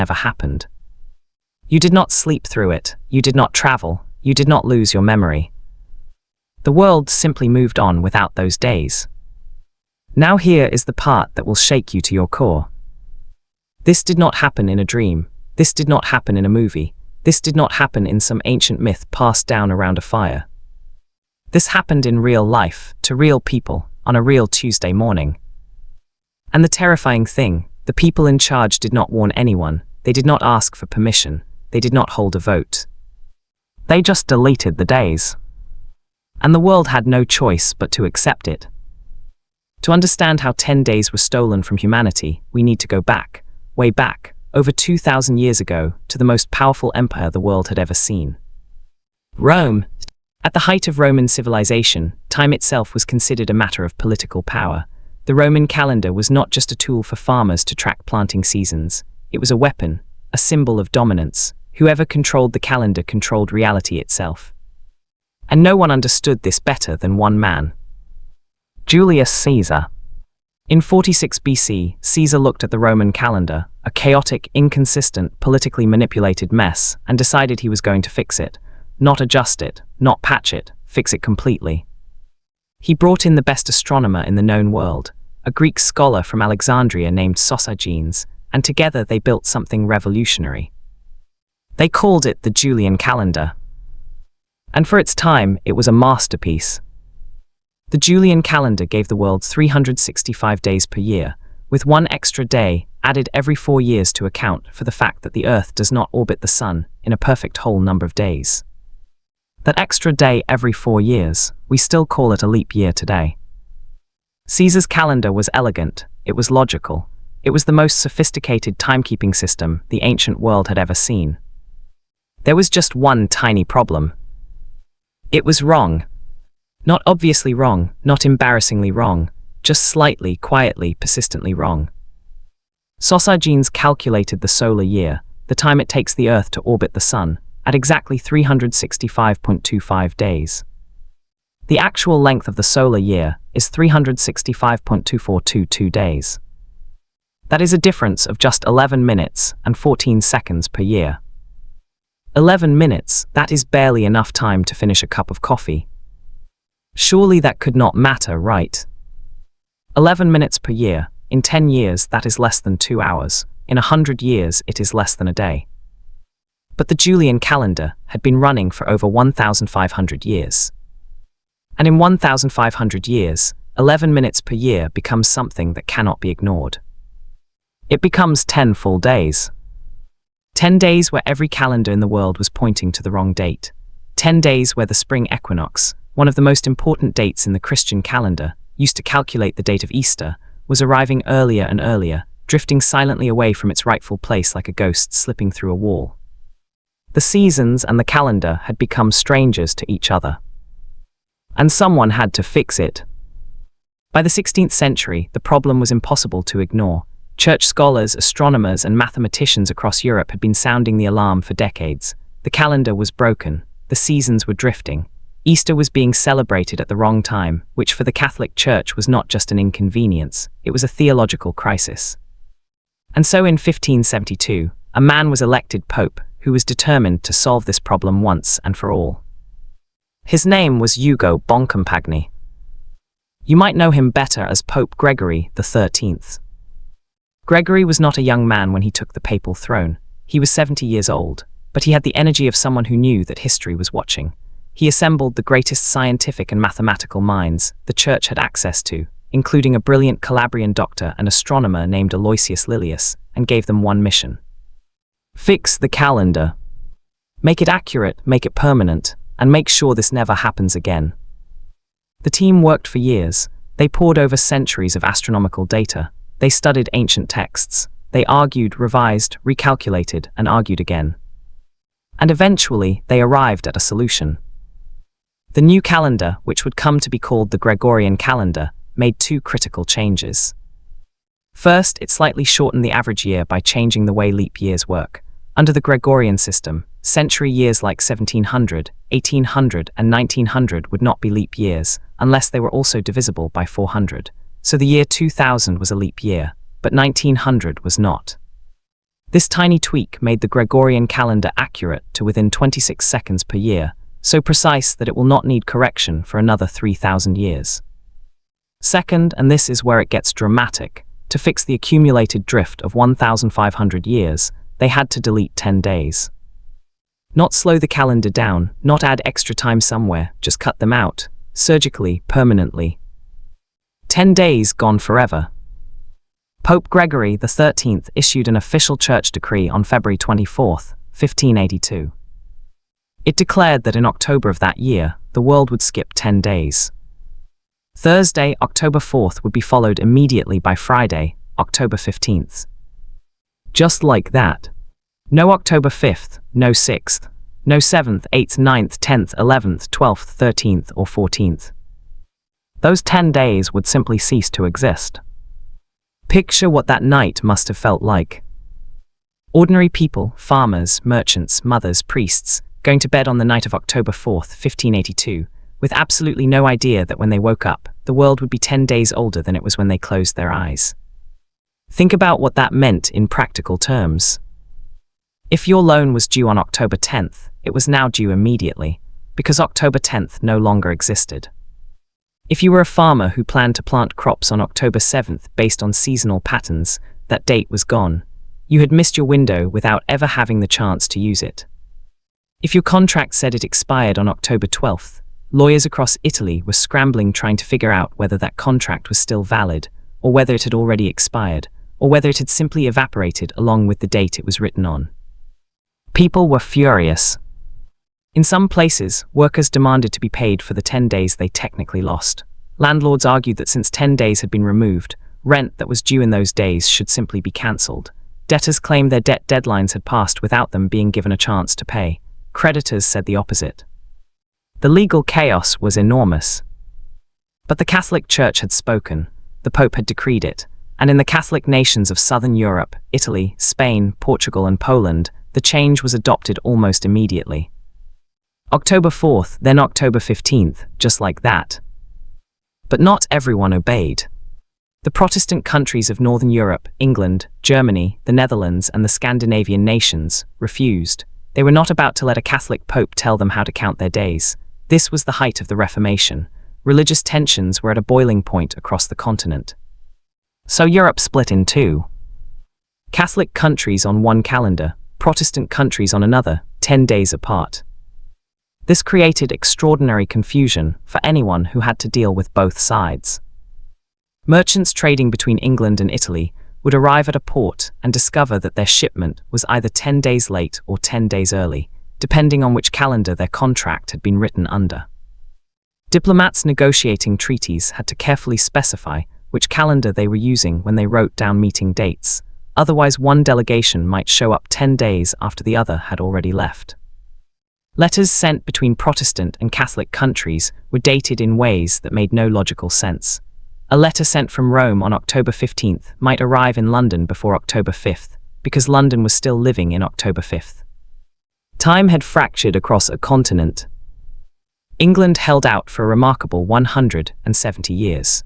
never happened. You did not sleep through it, you did not travel, you did not lose your memory. The world simply moved on without those days. Now here is the part that will shake you to your core. This did not happen in a dream. This did not happen in a movie. This did not happen in some ancient myth passed down around a fire. This happened in real life, to real people, on a real Tuesday morning. And the terrifying thing, the people in charge did not warn anyone, they did not ask for permission, they did not hold a vote. They just deleted the days. And the world had no choice but to accept it. To understand how 10 days were stolen from humanity, we need to go back, way back, over 2,000 years ago, to the most powerful empire the world had ever seen. Rome. At the height of Roman civilization, time itself was considered a matter of political power. The Roman calendar was not just a tool for farmers to track planting seasons. It was a weapon, a symbol of dominance. Whoever controlled the calendar controlled reality itself. And no one understood this better than one man. Julius Caesar. In 46 BC, Caesar looked at the Roman calendar, a chaotic, inconsistent, politically manipulated mess, and decided he was going to fix it. Not adjust it, not patch it, fix it completely. He brought in the best astronomer in the known world, a Greek scholar from Alexandria named Sosigenes, and together they built something revolutionary. They called it the Julian calendar. And for its time, it was a masterpiece. The Julian calendar gave the world 365 days per year, with one extra day added every 4 years to account for the fact that the Earth does not orbit the Sun in a perfect whole number of days. That extra day every 4 years, we still call it a leap year today. Caesar's calendar was elegant, it was logical, it was the most sophisticated timekeeping system the ancient world had ever seen. There was just one tiny problem. It was wrong. Not obviously wrong, not embarrassingly wrong, just slightly, quietly, persistently wrong. Sosigenes calculated the solar year, the time it takes the Earth to orbit the Sun, at exactly 365.25 days. The actual length of the solar year is 365.2422 days. That is a difference of just 11 minutes and 14 seconds per year. 11 minutes, that is barely enough time to finish a cup of coffee. Surely that could not matter, right? 11 minutes per year, in 10 years that is less than 2 hours, in 100 years it is less than a day. But the Julian calendar had been running for over 1,500 years. And in 1,500 years, 11 minutes per year becomes something that cannot be ignored. It becomes 10 full days. 10 days where every calendar in the world was pointing to the wrong date. 10 days where the spring equinox, one of the most important dates in the Christian calendar, used to calculate the date of Easter, was arriving earlier and earlier, drifting silently away from its rightful place like a ghost slipping through a wall. The seasons and the calendar had become strangers to each other. And someone had to fix it. By the 16th century, the problem was impossible to ignore. Church scholars, astronomers, and mathematicians across Europe had been sounding the alarm for decades. The calendar was broken, the seasons were drifting. Easter was being celebrated at the wrong time, which for the Catholic Church was not just an inconvenience, it was a theological crisis. And so in 1572, a man was elected Pope who was determined to solve this problem once and for all. His name was Ugo Boncompagni. You might know him better as Pope Gregory XIII. Gregory was not a young man when he took the papal throne. He was 70 years old, but he had the energy of someone who knew that history was watching. He assembled the greatest scientific and mathematical minds the Church had access to, including a brilliant Calabrian doctor and astronomer named Aloysius Lilius, and gave them one mission. Fix the calendar. Make it accurate, make it permanent, and make sure this never happens again. The team worked for years. They pored over centuries of astronomical data. They studied ancient texts. They argued, revised, recalculated, and argued again. And eventually, they arrived at a solution. The new calendar, which would come to be called the Gregorian calendar, made 2 critical changes. First, it slightly shortened the average year by changing the way leap years work. Under the Gregorian system, century years like 1700, 1800, and 1900 would not be leap years, unless they were also divisible by 400. So the year 2000 was a leap year, but 1900 was not. This tiny tweak made the Gregorian calendar accurate to within 26 seconds per year, so precise that it will not need correction for another 3,000 years. Second, and this is where it gets dramatic, to fix the accumulated drift of 1,500 years, they had to delete 10 days. Not slow the calendar down, not add extra time somewhere, just cut them out, surgically, permanently. 10 days gone forever. Pope Gregory XIII issued an official church decree on February 24, 1582. It declared that in October of that year, the world would skip 10 days. Thursday, October 4th would be followed immediately by Friday, October 15th. Just like that. No October 5th, no 6th, no 7th, 8th, 9th, 10th, 11th, 12th, 13th, or 14th. Those 10 days would simply cease to exist. Picture what that night must have felt like. Ordinary people, farmers, merchants, mothers, priests, going to bed on the night of October 4th, 1582, with absolutely no idea that when they woke up, the world would be 10 days older than it was when they closed their eyes. Think about what that meant in practical terms. If your loan was due on October 10th, it was now due immediately, because October 10th no longer existed. If you were a farmer who planned to plant crops on October 7th based on seasonal patterns, that date was gone. You had missed your window without ever having the chance to use it. If your contract said it expired on October 12th, lawyers across Italy were scrambling trying to figure out whether that contract was still valid, or whether it had already expired, or whether it had simply evaporated along with the date it was written on. People were furious. In some places, workers demanded to be paid for the 10 days they technically lost. Landlords argued that since 10 days had been removed, rent that was due in those days should simply be cancelled. Debtors claimed their debt deadlines had passed without them being given a chance to pay. Creditors said the opposite. The legal chaos was enormous. But the Catholic Church had spoken, the Pope had decreed it, and in the Catholic nations of southern Europe, Italy, Spain, Portugal, and Poland, the change was adopted almost immediately. October 4th, then October 15th, just like that. But not everyone obeyed. The Protestant countries of Northern Europe, England, Germany, the Netherlands, and the Scandinavian nations refused. They were not about to let a Catholic Pope tell them how to count their days. This was the height of the Reformation. Religious tensions were at a boiling point across the continent. So Europe split in two. Catholic countries on one calendar, Protestant countries on another, 10 days apart. This created extraordinary confusion for anyone who had to deal with both sides. Merchants trading between England and Italy would arrive at a port and discover that their shipment was either 10 days late or 10 days early, depending on which calendar their contract had been written under. Diplomats negotiating treaties had to carefully specify which calendar they were using when they wrote down meeting dates, otherwise one delegation might show up 10 days after the other had already left. Letters sent between Protestant and Catholic countries were dated in ways that made no logical sense. A letter sent from Rome on October 15th might arrive in London before October 5th, because London was still living in October 5th. Time had fractured across a continent. England held out for a remarkable 170 years.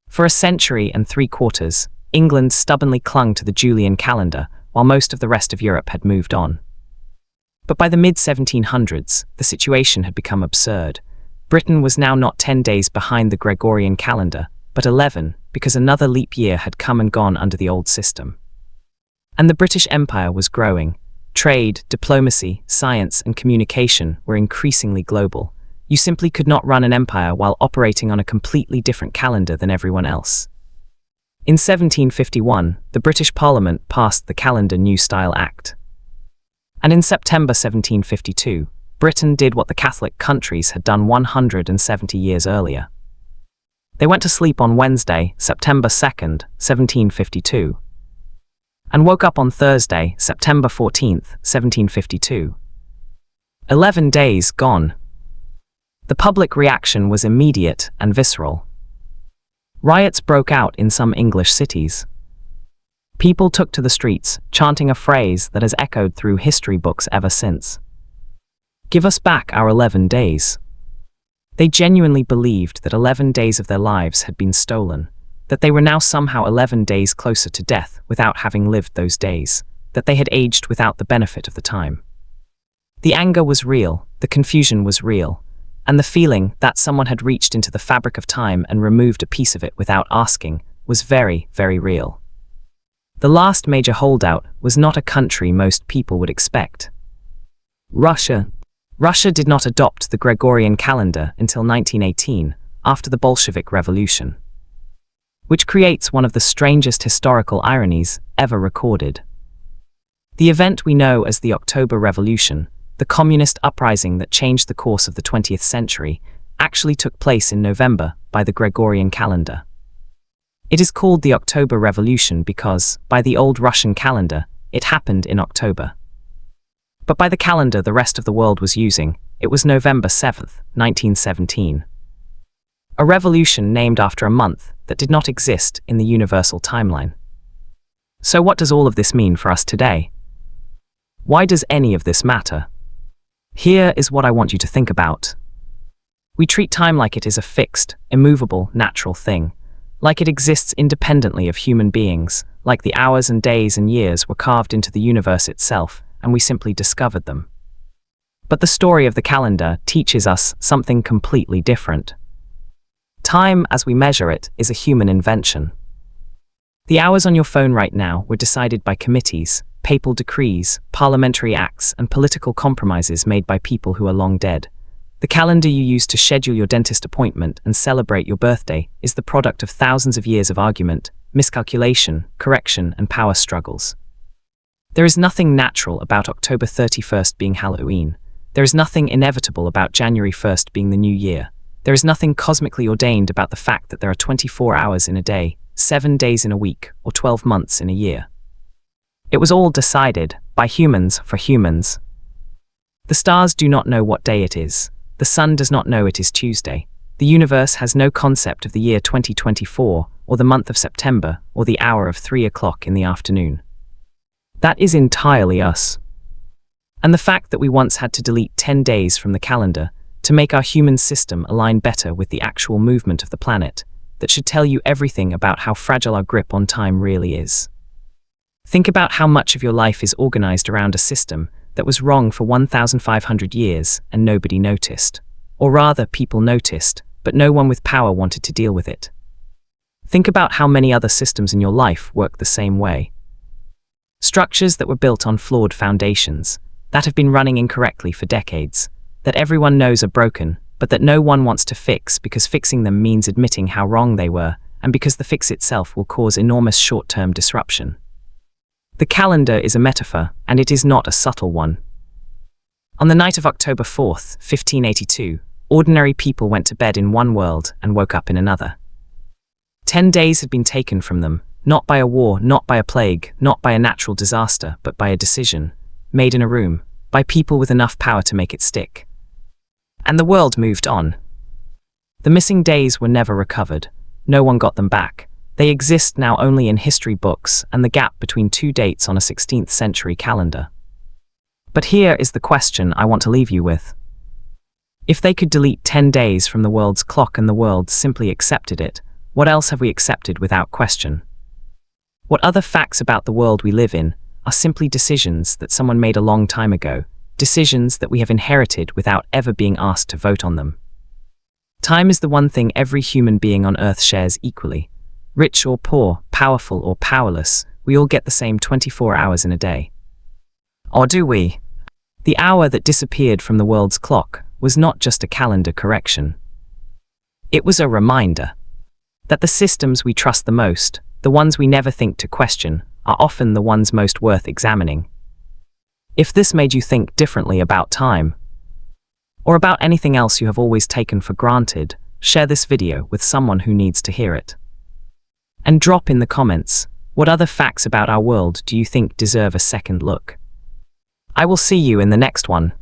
For a century and 3/4, England stubbornly clung to the Julian calendar, while most of the rest of Europe had moved on. But by the mid-1700s, the situation had become absurd. Britain was now not 10 days behind the Gregorian calendar, but 11, because another leap year had come and gone under the old system. And the British Empire was growing. Trade, diplomacy, science, and communication were increasingly global. You simply could not run an empire while operating on a completely different calendar than everyone else. In 1751, the British Parliament passed the Calendar New Style Act. And in September 1752, Britain did what the Catholic countries had done 170 years earlier. They went to sleep on Wednesday, September 2nd, 1752, and woke up on Thursday, September 14th, 1752. 11 days gone. The public reaction was immediate and visceral. Riots broke out in some English cities. People took to the streets, chanting a phrase that has echoed through history books ever since. Give us back our 11 days. They genuinely believed that 11 days of their lives had been stolen, that they were now somehow 11 days closer to death without having lived those days. that they had aged without the benefit of the time. The anger was real, the confusion was real, and the feeling that someone had reached into the fabric of time and removed a piece of it without asking was very, very real. The last major holdout was not a country most people would expect. Russia. Russia did not adopt the Gregorian calendar until 1918, after the Bolshevik Revolution, which creates one of the strangest historical ironies ever recorded. The event we know as the October Revolution, the communist uprising that changed the course of the 20th century, actually took place in November by the Gregorian calendar. It is called the October Revolution because, by the old Russian calendar, it happened in October. But by the calendar the rest of the world was using, it was November 7th, 1917. A revolution named after a month that did not exist in the universal timeline. So what does all of this mean for us today? Why does any of this matter? Here is what I want you to think about. We treat time like it is a fixed, immovable, natural thing, like it exists independently of human beings, like the hours and days and years were carved into the universe itself, and we simply discovered them. But the story of the calendar teaches us something completely different. Time, as we measure it, is a human invention. The hours on your phone right now were decided by committees, papal decrees, parliamentary acts, and political compromises made by people who are long dead. The calendar you use to schedule your dentist appointment and celebrate your birthday is the product of thousands of years of argument, miscalculation, correction, and power struggles. There is nothing natural about October 31st being Halloween. There is nothing inevitable about January 1st being the new year. There is nothing cosmically ordained about the fact that there are 24 hours in a day, 7 days in a week, or 12 months in a year. It was all decided by humans for humans. The stars do not know what day it is. The sun does not know it is Tuesday. The universe has no concept of the year 2024, or the month of September, or the hour of 3 o'clock in the afternoon. That is entirely us. And the fact that we once had to delete 10 days from the calendar to make our human system align better with the actual movement of the planet, that should tell you everything about how fragile our grip on time really is. Think about how much of your life is organized around a system that was wrong for 1,500 years and nobody noticed. Or rather, people noticed, but no one with power wanted to deal with it. Think about how many other systems in your life work the same way. Structures that were built on flawed foundations, that have been running incorrectly for decades, that everyone knows are broken, but that no one wants to fix because fixing them means admitting how wrong they were, and because the fix itself will cause enormous short-term disruption. The calendar is a metaphor, and it is not a subtle one. On the night of October 4th, 1582, ordinary people went to bed in one world and woke up in another. 10 days had been taken from them, not by a war, not by a plague, not by a natural disaster, but by a decision, made in a room, by people with enough power to make it stick. And the world moved on. The missing days were never recovered. No one got them back. They exist now only in history books and the gap between two dates on a 16th century calendar. But here is the question I want to leave you with. If they could delete 10 days from the world's clock and the world simply accepted it, what else have we accepted without question? What other facts about the world we live in are simply decisions that someone made a long time ago, decisions that we have inherited without ever being asked to vote on them? Time is the one thing every human being on Earth shares equally. Rich or poor, powerful or powerless, we all get the same 24 hours in a day. Or do we? The hour that disappeared from the world's clock was not just a calendar correction. It was a reminder that the systems we trust the most, the ones we never think to question, are often the ones most worth examining. If this made you think differently about time, or about anything else you have always taken for granted, share this video with someone who needs to hear it. And drop in the comments, what other facts about our world do you think deserve a second look? I will see you in the next one.